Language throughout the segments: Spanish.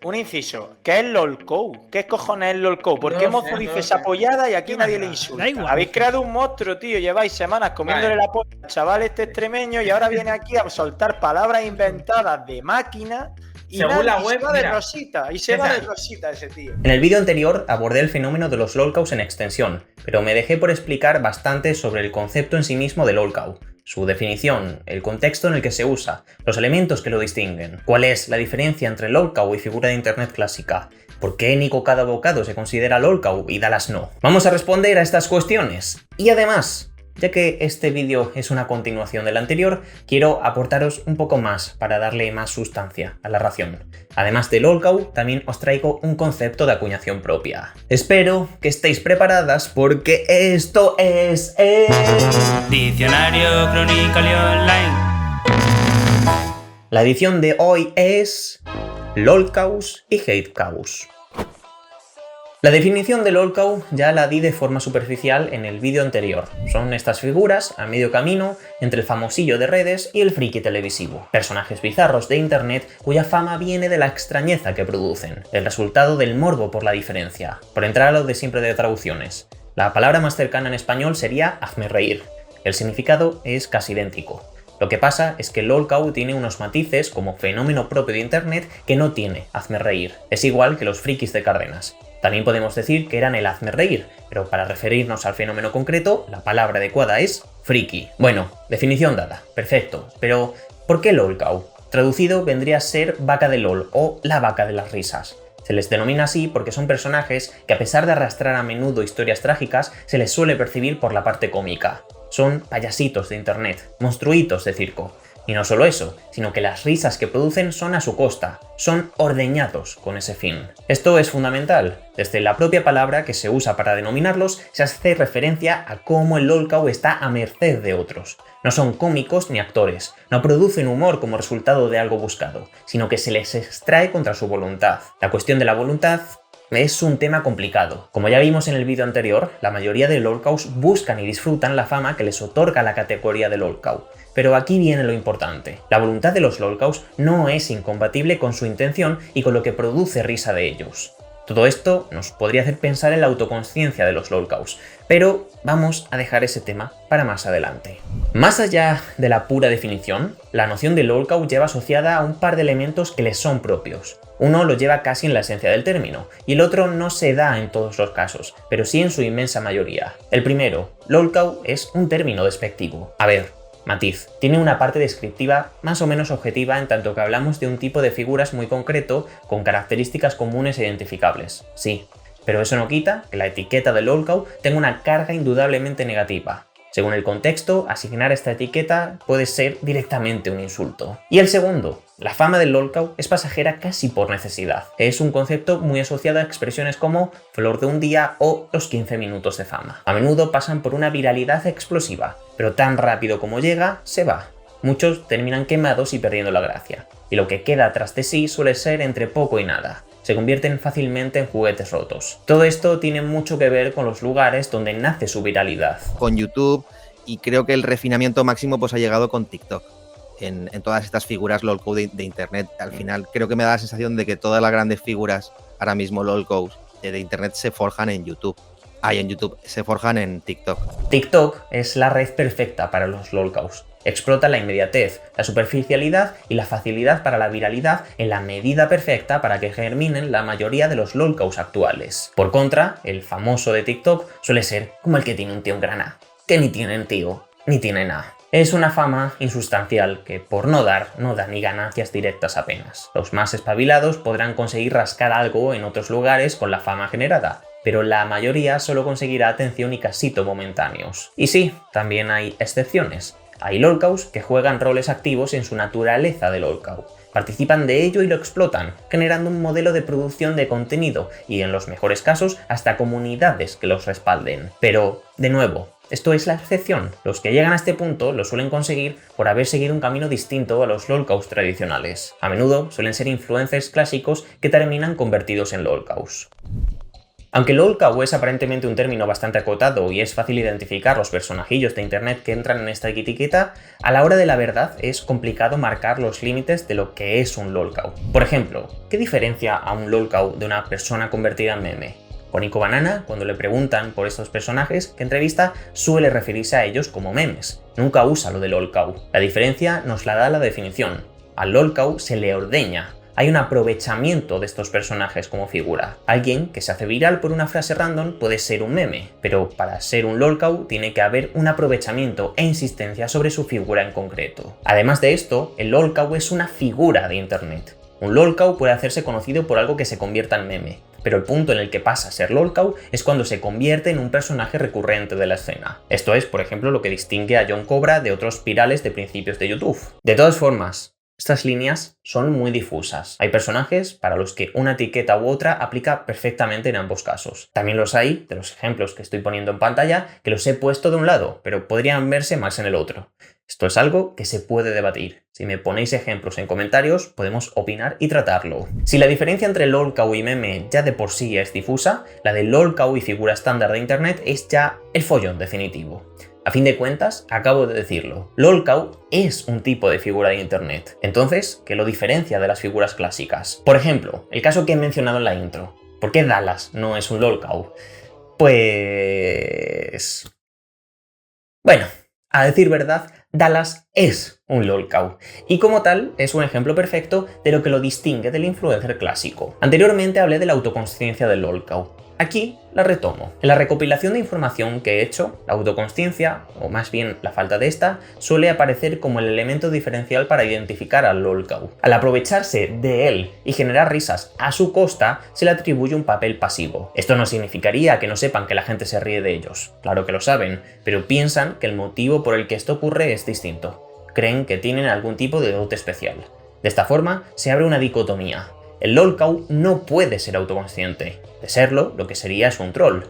Un inciso, ¿qué es LOLCOW? ¿Qué cojones es LOLCOW? ¿Por No qué lo Mozo sé, no dice lo esa sé. pollada y aquí ¿Qué nadie más le da? insulta? Da igual. Habéis creado un monstruo, tío. Lleváis semanas comiéndole Vale. la polla al chaval este extremeño y ahora viene aquí a soltar palabras inventadas de máquina y Según nadie la y se web, va de mira, rosita. Y se va de César, rosita ese tío. En el vídeo anterior abordé el fenómeno de los lolcows en extensión, pero me dejé por explicar bastante sobre el concepto en sí mismo de lolcow, su definición, el contexto en el que se usa, los elementos que lo distinguen, cuál es la diferencia entre lolcow y figura de internet clásica, por qué Nico cada bocado se considera lolcow y Dallas no. Vamos a responder a estas cuestiones. Y además, ya que este vídeo es una continuación del anterior, quiero aportaros un poco más para darle más sustancia a la ración. Además de lolcow, también os traigo un concepto de acuñación propia. Espero que estéis preparadas porque esto es el Diccionario Crónica Online. La edición de hoy es lolcows y hatecows. La definición de lolcow ya la di de forma superficial en el vídeo anterior. Son estas figuras a medio camino entre el famosillo de redes y el friki televisivo. Personajes bizarros de internet cuya fama viene de la extrañeza que producen, el resultado del morbo por la diferencia. Por entrar a lo de siempre de traducciones. La palabra más cercana en español sería hazme reír. El significado es casi idéntico. Lo que pasa es que lolcow tiene unos matices como fenómeno propio de internet que no tiene hazme reír. Es igual que los frikis de Cárdenas. También podemos decir que eran el hazme reír, pero para referirnos al fenómeno concreto, la palabra adecuada es friki. Bueno, definición dada, perfecto, pero ¿por qué lolcow? Traducido vendría a ser vaca de LOL o la vaca de las risas. Se les denomina así porque son personajes que a pesar de arrastrar a menudo historias trágicas, se les suele percibir por la parte cómica. Son payasitos de internet, monstruitos de circo. Y no solo eso, sino que las risas que producen son a su costa, son ordeñados con ese fin. Esto es fundamental. Desde la propia palabra que se usa para denominarlos, se hace referencia a cómo el lolcow está a merced de otros. No son cómicos ni actores, no producen humor como resultado de algo buscado, sino que se les extrae contra su voluntad. La cuestión de la voluntad es un tema complicado. Como ya vimos en el vídeo anterior, la mayoría de lolcows buscan y disfrutan la fama que les otorga la categoría de lolcow. Pero aquí viene lo importante. La voluntad de los lolcows no es incompatible con su intención y con lo que produce risa de ellos. Todo esto nos podría hacer pensar en la autoconsciencia de los lolcows, pero vamos a dejar ese tema para más adelante. Más allá de la pura definición, la noción de lolcow lleva asociada a un par de elementos que les son propios. Uno lo lleva casi en la esencia del término, y el otro no se da en todos los casos, pero sí en su inmensa mayoría. El primero, lolcow es un término despectivo. A ver, matiz, tiene una parte descriptiva más o menos objetiva en tanto que hablamos de un tipo de figuras muy concreto con características comunes e identificables, sí, pero eso no quita que la etiqueta de lolcow tenga una carga indudablemente negativa. Según el contexto, asignar esta etiqueta puede ser directamente un insulto. Y el segundo, la fama del lolcow es pasajera casi por necesidad. Es un concepto muy asociado a expresiones como flor de un día o los 15 minutos de fama. A menudo pasan por una viralidad explosiva, pero tan rápido como llega, se va. Muchos terminan quemados y perdiendo la gracia. Y lo que queda tras de sí suele ser entre poco y nada. Se convierten fácilmente en juguetes rotos. Todo esto tiene mucho que ver con los lugares donde nace su viralidad. Con YouTube, y creo que el refinamiento máximo pues ha llegado con TikTok. En todas estas figuras lolcow de internet, al final creo que me da la sensación de que todas las grandes figuras ahora mismo lolcows de internet se forjan en YouTube. En YouTube se forjan en TikTok. TikTok es la red perfecta para los lolcows. Explota la inmediatez, la superficialidad y la facilidad para la viralidad en la medida perfecta para que germinen la mayoría de los lolcows actuales. Por contra, el famoso de TikTok suele ser como el que tiene un tío en grana, que ni tienen tío, ni tiene nada. Es una fama insustancial que, por no da ni ganancias directas apenas. Los más espabilados podrán conseguir rascar algo en otros lugares con la fama generada, pero la mayoría solo conseguirá atención y casito momentáneos. Y sí, también hay excepciones. Hay lolcows que juegan roles activos en su naturaleza de lolcow. Participan de ello y lo explotan, generando un modelo de producción de contenido y, en los mejores casos, hasta comunidades que los respalden. Pero, de nuevo, esto es la excepción. Los que llegan a este punto lo suelen conseguir por haber seguido un camino distinto a los lolcows tradicionales. A menudo suelen ser influencers clásicos que terminan convertidos en lolcows. Aunque lolcow es aparentemente un término bastante acotado y es fácil identificar los personajillos de internet que entran en esta etiqueta, a la hora de la verdad es complicado marcar los límites de lo que es un lolcow. Por ejemplo, ¿qué diferencia a un lolcow de una persona convertida en meme? Nico Banana, cuando le preguntan por estos personajes que entrevista, suele referirse a ellos como memes. Nunca usa lo de lolcow. La diferencia nos la da la definición. Al lolcow se le ordeña. Hay un aprovechamiento de estos personajes como figura. Alguien que se hace viral por una frase random puede ser un meme, pero para ser un lolcow tiene que haber un aprovechamiento e insistencia sobre su figura en concreto. Además de esto, el lolcow es una figura de internet. Un lolcow puede hacerse conocido por algo que se convierta en meme, pero el punto en el que pasa a ser lolcow es cuando se convierte en un personaje recurrente de la escena. Esto es, por ejemplo, lo que distingue a John Cobra de otros virales de principios de YouTube. De todas formas, estas líneas son muy difusas. Hay personajes para los que una etiqueta u otra aplica perfectamente en ambos casos. También los hay, de los ejemplos que estoy poniendo en pantalla, que los he puesto de un lado, pero podrían verse más en el otro. Esto es algo que se puede debatir. Si me ponéis ejemplos en comentarios, podemos opinar y tratarlo. Si la diferencia entre lolcow y meme ya de por sí es difusa, la de lolcow y figura estándar de internet es ya el follón definitivo. A fin de cuentas, acabo de decirlo, lolcow es un tipo de figura de internet. Entonces, ¿qué lo diferencia de las figuras clásicas? Por ejemplo, el caso que he mencionado en la intro. ¿Por qué Dallas no es un lolcow? Pues... bueno, a decir verdad, Dallas es un lolcow, y como tal es un ejemplo perfecto de lo que lo distingue del influencer clásico. Anteriormente hablé de la autoconsciencia del lolcow. Aquí la retomo. En la recopilación de información que he hecho, la autoconsciencia, o más bien la falta de esta, suele aparecer como el elemento diferencial para identificar al lolcow. Al aprovecharse de él y generar risas a su costa, se le atribuye un papel pasivo. Esto no significaría que no sepan que la gente se ríe de ellos. Claro que lo saben, pero piensan que el motivo por el que esto ocurre es distinto. Creen que tienen algún tipo de dote especial. De esta forma, se abre una dicotomía. El lolcow no puede ser autoconsciente. De serlo, lo que sería es un troll.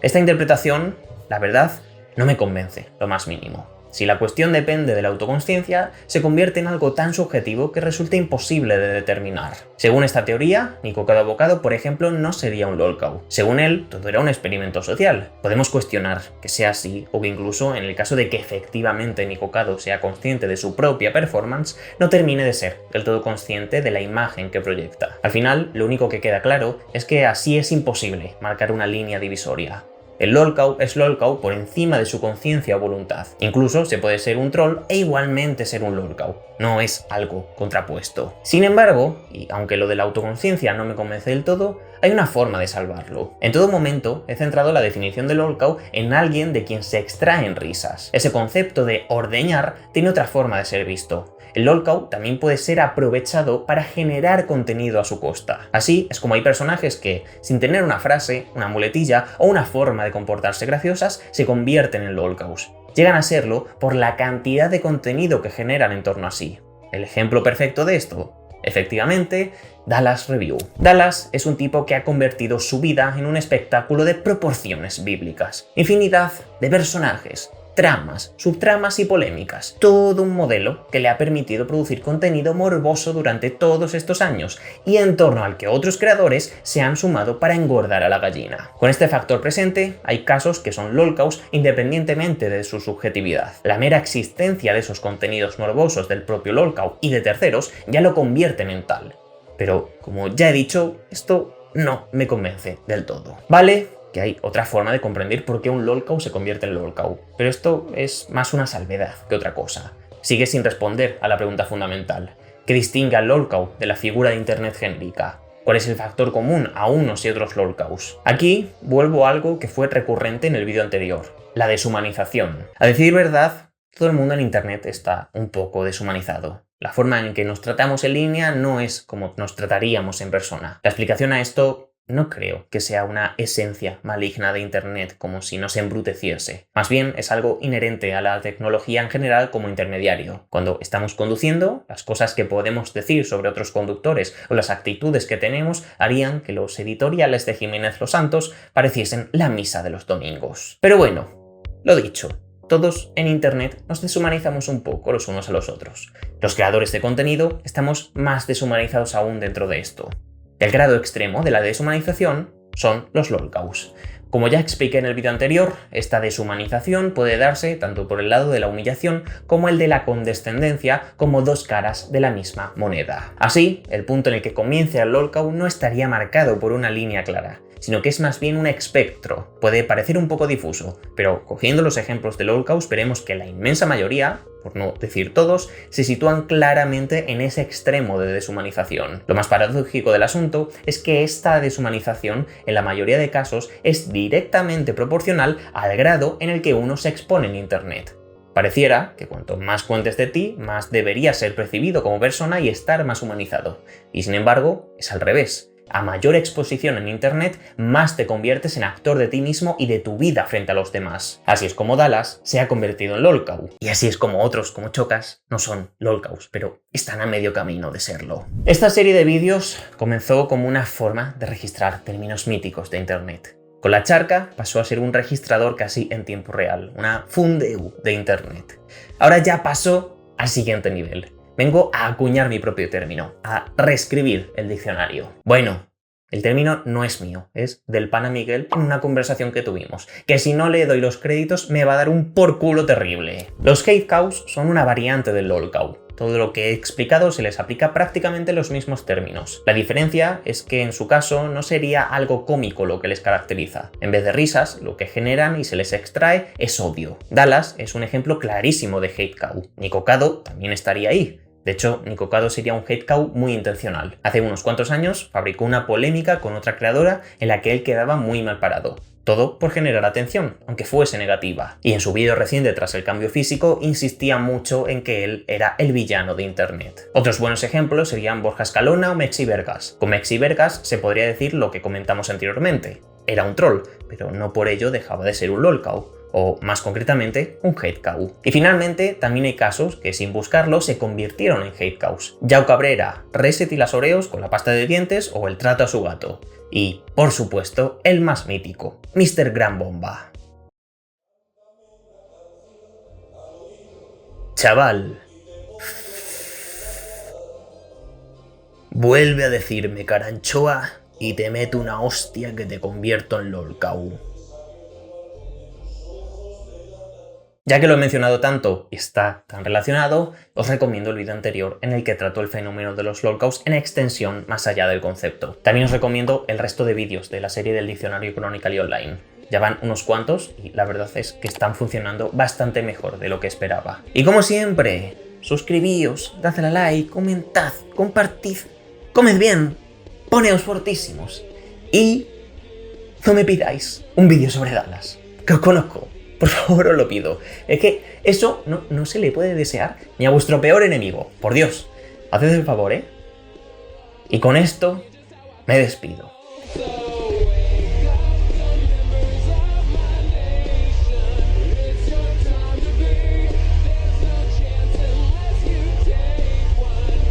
Esta interpretación, la verdad, no me convence, lo más mínimo. Si la cuestión depende de la autoconsciencia, se convierte en algo tan subjetivo que resulta imposible de determinar. Según esta teoría, Nico Cada Bocado, por ejemplo, no sería un lolcow. Según él, todo era un experimento social. Podemos cuestionar que sea así, o que incluso, en el caso de que efectivamente Nico Cado sea consciente de su propia performance, no termine de ser del todo consciente de la imagen que proyecta. Al final, lo único que queda claro es que así es imposible marcar una línea divisoria. El lolcow es lolcow por encima de su conciencia o voluntad. Incluso se puede ser un troll e igualmente ser un lolcow. No es algo contrapuesto. Sin embargo, y aunque lo de la autoconciencia no me convence del todo, hay una forma de salvarlo. En todo momento he centrado la definición de lolcow en alguien de quien se extraen risas. Ese concepto de ordeñar tiene otra forma de ser visto. El lolcow también puede ser aprovechado para generar contenido a su costa. Así es como hay personajes que, sin tener una frase, una muletilla o una forma de comportarse graciosas, se convierten en lolcows. Llegan a serlo por la cantidad de contenido que generan en torno a sí. El ejemplo perfecto de esto, efectivamente, Dallas Review. Dallas es un tipo que ha convertido su vida en un espectáculo de proporciones bíblicas. Infinidad de personajes, tramas, subtramas y polémicas. Todo un modelo que le ha permitido producir contenido morboso durante todos estos años y en torno al que otros creadores se han sumado para engordar a la gallina. Con este factor presente, hay casos que son lolcows independientemente de su subjetividad. La mera existencia de esos contenidos morbosos del propio lolcow y de terceros ya lo convierten en tal. Pero, como ya he dicho, esto no me convence del todo. Vale que hay otra forma de comprender por qué un lolcow se convierte en lolcow, pero esto es más una salvedad que otra cosa. Sigue sin responder a la pregunta fundamental. ¿Qué distingue al lolcow de la figura de internet genérica? ¿Cuál es el factor común a unos y otros lolcows? Aquí vuelvo a algo que fue recurrente en el vídeo anterior, la deshumanización. A decir verdad, todo el mundo en internet está un poco deshumanizado. La forma en que nos tratamos en línea no es como nos trataríamos en persona. La explicación a esto no creo que sea una esencia maligna de internet como si nos embruteciese. Más bien es algo inherente a la tecnología en general como intermediario. Cuando estamos conduciendo, las cosas que podemos decir sobre otros conductores o las actitudes que tenemos harían que los editoriales de Jiménez Los Santos pareciesen la misa de los domingos. Pero bueno, lo dicho. Todos en internet nos deshumanizamos un poco los unos a los otros. Los creadores de contenido estamos más deshumanizados aún dentro de esto. El grado extremo de la deshumanización son los lolcows. Como ya expliqué en el vídeo anterior, esta deshumanización puede darse tanto por el lado de la humillación como el de la condescendencia, como dos caras de la misma moneda. Así, el punto en el que comience el lolcow no estaría marcado por una línea clara, sino que es más bien un espectro. Puede parecer un poco difuso, pero cogiendo los ejemplos de lolcows veremos que la inmensa mayoría, por no decir todos, se sitúan claramente en ese extremo de deshumanización. Lo más paradójico del asunto es que esta deshumanización, en la mayoría de casos, es directamente proporcional al grado en el que uno se expone en Internet. Pareciera que cuanto más cuentes de ti, más deberías ser percibido como persona y estar más humanizado. Y sin embargo, es al revés. A mayor exposición en Internet, más te conviertes en actor de ti mismo y de tu vida frente a los demás. Así es como Dallas se ha convertido en lolcow. Y así es como otros, como Chocas, no son lolcows, pero están a medio camino de serlo. Esta serie de vídeos comenzó como una forma de registrar términos míticos de Internet. Con la charca pasó a ser un registrador casi en tiempo real, una fundeu de Internet. Ahora ya pasó al siguiente nivel. Vengo a acuñar mi propio término, a reescribir el diccionario. Bueno, el término no es mío, es del pana Miguel en una conversación que tuvimos, que si no le doy los créditos me va a dar un por culo terrible. Los hate cows son una variante del lolcow. Todo lo que he explicado se les aplica prácticamente los mismos términos. La diferencia es que en su caso no sería algo cómico lo que les caracteriza. En vez de risas, lo que generan y se les extrae es odio. Dallas es un ejemplo clarísimo de hate cow. Nikocado también estaría ahí. De hecho, Nikocado sería un hate cow muy intencional. Hace unos cuantos años fabricó una polémica con otra creadora en la que él quedaba muy mal parado. Todo por generar atención, aunque fuese negativa. Y en su vídeo reciente tras el cambio físico insistía mucho en que él era el villano de Internet. Otros buenos ejemplos serían Borja Escalona o Mexi Vergas. Con Mexi Vergas se podría decir lo que comentamos anteriormente. Era un troll, pero no por ello dejaba de ser un lolcow. O, más concretamente, un hate cow. Y finalmente, también hay casos que sin buscarlo se convirtieron en hate cows. Yao Cabrera, Reset y las Oreos con la pasta de dientes o el trato a su gato. Y, por supuesto, el más mítico, Mr. Gran Bomba. Chaval. Vuelve a decirme caranchoa y te meto una hostia que te convierto en lolcow. Ya que lo he mencionado tanto y está tan relacionado, os recomiendo el vídeo anterior en el que trato el fenómeno de los lolcows en extensión más allá del concepto. También os recomiendo el resto de vídeos de la serie del diccionario Chronically Online. Ya van unos cuantos y la verdad es que están funcionando bastante mejor de lo que esperaba. Y como siempre, suscribíos, dadle a like, comentad, compartid, comed bien, poneos fortísimos y no me pidáis un vídeo sobre Dallas, que os conozco. Por favor, os lo pido. Es que eso no se le puede desear ni a vuestro peor enemigo. Por Dios, haced el favor, ¿eh? Y con esto me despido.